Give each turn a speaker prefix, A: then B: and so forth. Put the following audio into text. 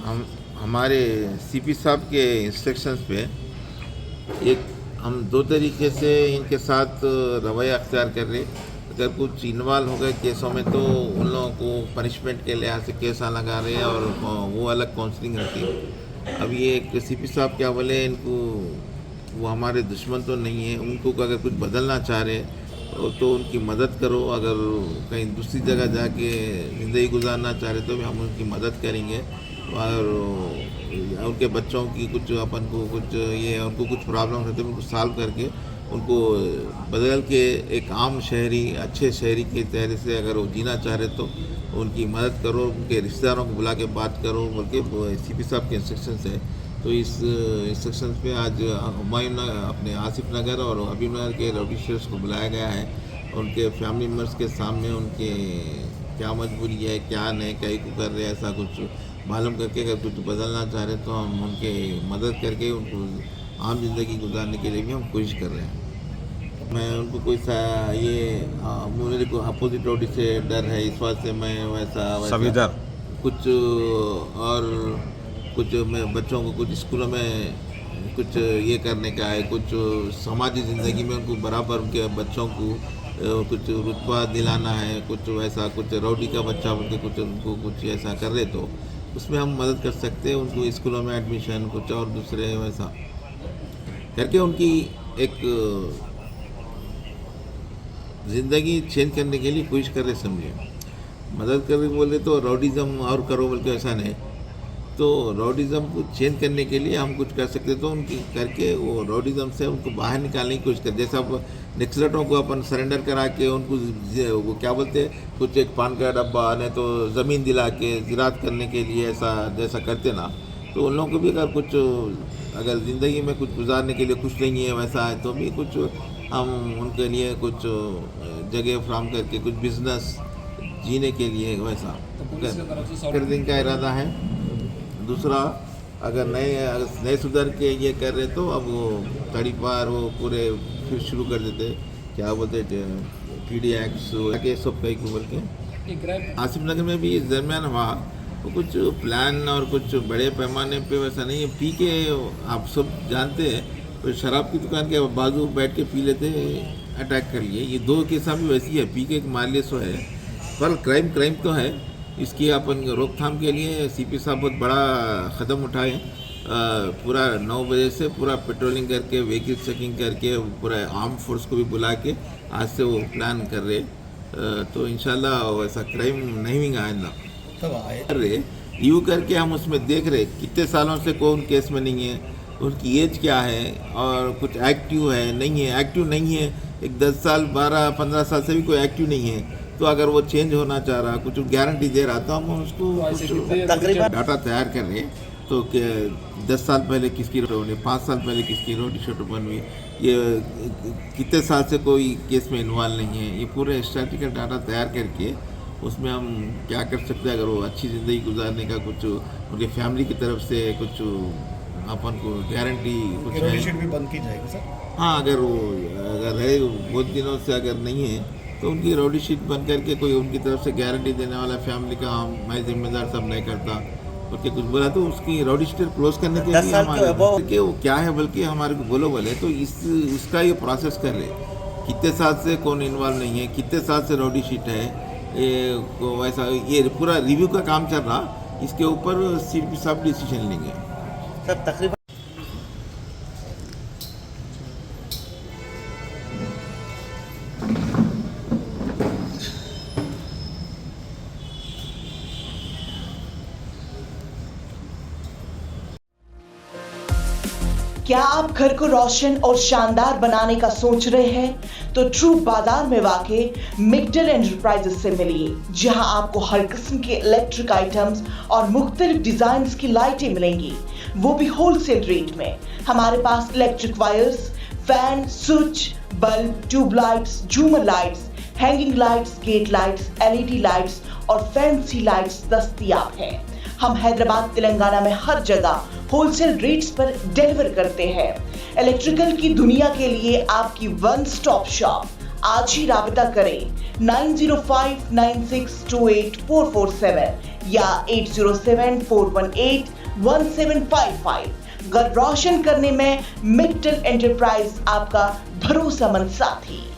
A: हम हमारे सीपी साहब के इंस्ट्रक्शंस पे एक हम दो तरीके से इनके साथ रवैया अख्तियार कर रहे। अगर कुछ इन्वॉल्व हो गए केसों में तो उन लोगों को पनिशमेंट के लिहाज से केसा लगा रहे हैं और वो अलग काउंसलिंग रहती है। अब ये एक सीपी साहब क्या बोले, इनको वो हमारे दुश्मन तो नहीं है, उनको अगर कुछ बदलना चाह रहे तो उनकी मदद करो। अगर कहीं दूसरी जगह जाके ज़िंदगी गुजारना चाह रहे तो भी हम उनकी मदद करेंगे। और उनके बच्चों की कुछ अपन को कुछ ये उनको कुछ प्रॉब्लम रहते हैं उनको सॉल्व करके उनको बदल के एक आम शहरी अच्छे शहरी के तहरीर से अगर वो जीना चाह रहे तो उनकी मदद करो। उनके रिश्तेदारों को बुला के बात करो बल्कि सीपी साहब के इंस्ट्रक्शंस है। तो इस इंस्ट्रक्शंस पे आज हुमायूं अपने आसिफ नगर और हबीब नगर के रवडी शेयर्स को बुलाया गया है। उनके फैमिली मेम्बर्स के सामने उनके क्या मजबूरी है, क्या नहीं, क्या को कर रहे हैं, ऐसा कुछ मालूम करके अगर कुछ बदलना चाह रहे तो हम उनके मदद करके उनको आम जिंदगी गुजारने के लिए भी हम कोशिश कर रहे हैं। मैं उनको कोई सा ये मेरे को अपोजिट रोटी से डर है, इस बात से मैं वैसा कुछ और कुछ मैं बच्चों को कुछ स्कूलों में कुछ ये करने का है, कुछ समाजी ज़िंदगी में उनको बराबर उनके बच्चों को कुछ रुतबा दिलाना है, कुछ वैसा कुछ रौडी का बच्चा उनके कुछ उनको कुछ ऐसा कर रहे तो उसमें हम मदद कर सकते हैं। उनको स्कूलों में एडमिशन कुछ और दूसरे वैसा करके उनकी एक ज़िंदगी चेंज करने के लिए कोशिश कर रहे। समझिए मदद कर रहे बोले तो रौडिज़म और करो बोल के ऐसा नहीं, तो रौडिज़म को चेंज करने के लिए हम कुछ कर सकते तो उनकी करके वो रौडिज़म से उनको बाहर निकालने की कोशिश कर। जैसा नक्सलटों को अपन सरेंडर करा के उनको वो क्या बोलते हैं कुछ एक पान का डब्बा नहीं तो ज़मीन दिला के ज़राअत करने के लिए ऐसा जैसा करते ना, तो उन लोगों को भी अगर कुछ अगर ज़िंदगी में कुछ गुजारने के लिए कुछ नहीं है वैसा है तो भी कुछ हम उनके लिए कुछ जगह फ्राहम करके कुछ बिजनेस जीने के लिए वैसा करने का इरादा है। दूसरा अगर नए सुधर के ये कर रहे तो अब वो तड़ी पार वो पूरे फिर शुरू कर देते क्या बोलते PDX के सब कई को बोल के। आसिफ नगर में भी इस दरमियान हुआ वो कुछ प्लान और कुछ बड़े पैमाने पे वैसा नहीं है। पी के आप सब जानते हैं तो शराब की दुकान के बाजू बैठ के पी लेते अटैक कर लिए। ये दो केसा भी वैसी है, पी के एक मारले सो है पर क्राइम तो है। इसकी अपन रोकथाम के लिए सीपी साहब बहुत बड़ा क़दम उठाए। पूरा 9 बजे से पूरा पेट्रोलिंग करके व्हीकल चेकिंग करके पूरा आर्म फोर्स को भी बुला के आज से वो प्लान कर रहे। तो इंशाल्लाह वैसा क्राइम नहीं होगा आइंदा कर रहे। रिव्यू करके हम उसमें देख रहे कितने सालों से कौन केस में नहीं है, उनकी एज क्या है और कुछ एक्टिव है नहीं है। एक्टिव नहीं है एक 10 साल 12-15 साल से भी कोई एक्टिव नहीं है तो अगर वो चेंज होना चाह रहा कुछ गारंटी दे रहा तो हम उसको डाटा तैयार कर रहे तो 10 साल पहले किसकी रोटी बनी, 5 साल पहले किसकी रोटी शोटी बन हुई, ये कितने साल से कोई केस में इन्वॉल्व नहीं है। ये पूरे स्टैटिकल डाटा तैयार करके उसमें हम क्या कर सकते हैं। अगर वो अच्छी ज़िंदगी गुजारने का कुछ उनके फैमिली की तरफ से कुछ अपन को गारंटी कुछ है
B: भी बंद की जाएगी सर।
A: हाँ अगर है बहुत दिनों से अगर नहीं है तो उनकी रोडी शीट बन करके कोई उनकी तरफ से गारंटी देने वाला फैमिली का मैं जिम्मेदार सब नहीं करता उसके कुछ बोला तो उसकी रोडी शीट क्लोज करने के लिए हमारे कि वो क्या है बल्कि हमारे को बोले तो इसका ये प्रोसेस कर रहे कितने साल से कौन इन्वॉल्व नहीं है, कितने साल से रोडी शीट है, ये वैसा ये पूरा रिव्यू का काम चल रहा। इसके ऊपर सीपी साहब डिसीजन लेंगे
B: सर। तकरीबन
C: क्या आप घर को रोशन और शानदार बनाने का सोच रहे हैं तो ट्रू बाजार में वाक़े मिगडल एंटरप्राइजेस से मिलिए, जहां आपको हर किस्म के इलेक्ट्रिक आइटम्स और मुख्तलिफ डिजाइन की लाइटें मिलेंगी, वो भी होलसेल रेट में। हमारे पास electric wires, fan, switch, bulb, tubelights, झूमर lights, hanging lights, gate lights, LED lights और फैंसी लाइट्स दस्तयाब हैं। हम हैदराबाद तेलंगाना में हर जगह होलसेल रेट्स पर डिलीवर करते हैं। इलेक्ट्रिकल की दुनिया के लिए आपकी वन स्टॉप शॉप। आज ही राबिता करें 9059628447 या 8074181755। घर रोशन करने में मिक्टल एंटरप्राइज आपका भरोसेमंद साथी।